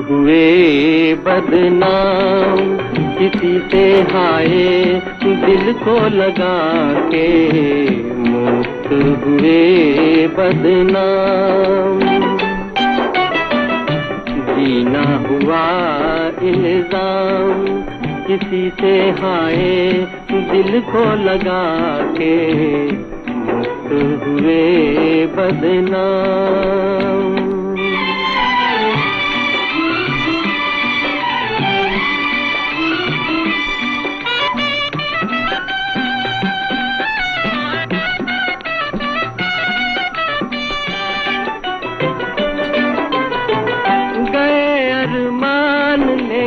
हुए बदनाम किसी से हाय दिल को लगा के, मुक्त हुए बदनाम। जीना हुआ इल्जाम किसी से हाय दिल को लगा के, मुक्त हुए बदनाम।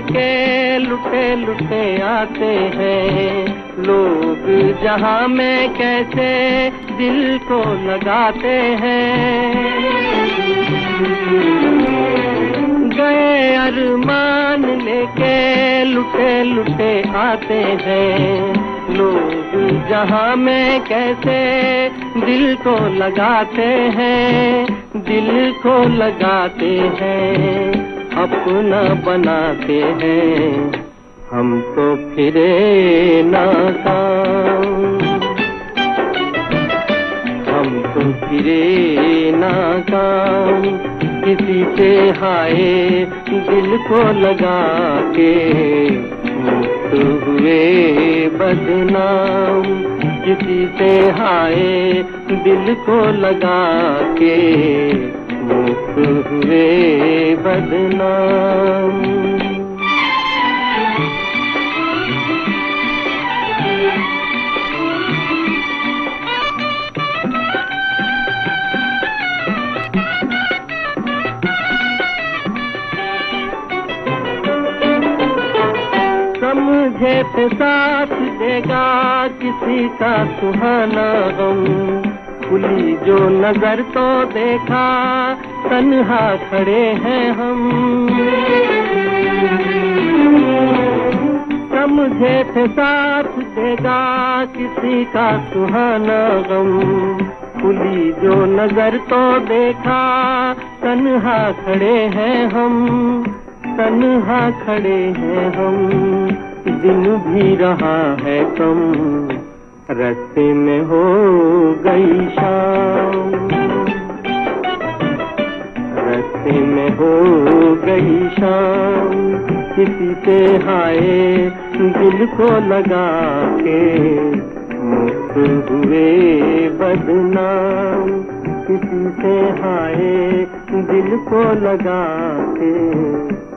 के लुटे लुटे आते हैं लोग जहां में कैसे दिल को लगाते हैं। गए अरमान लेके लुटे लुटे आते हैं लोग जहां में कैसे दिल को लगाते हैं, दिल को लगाते हैं, अपना बनाते हैं। हम तो फिरे नाकाम, हम तो फिरे नाकाम किसी से हाय दिल को लगा के, मुक्त हुए बदनाम किसी से हाय दिल को लगा के, मुक्त हुए बदनाम। समझे थे साथ देगा किसी का सुहाना गम, खुली जो नजर तो देखा तन्हा खड़े हैं हम। समझे थे साथ देगा किसी का सुहाना गम, खुली जो नजर तो देखा तन्हा खड़े हैं हम, तन्हा खड़े हैं हम। दिन भी रहा है कम, रास्ते में हो गई शाम, रास्ते में हो गई शाम किसी से हाय दिल को लगा के, मुक्त हुए बदनाम किसी से हाय दिल को लगा के।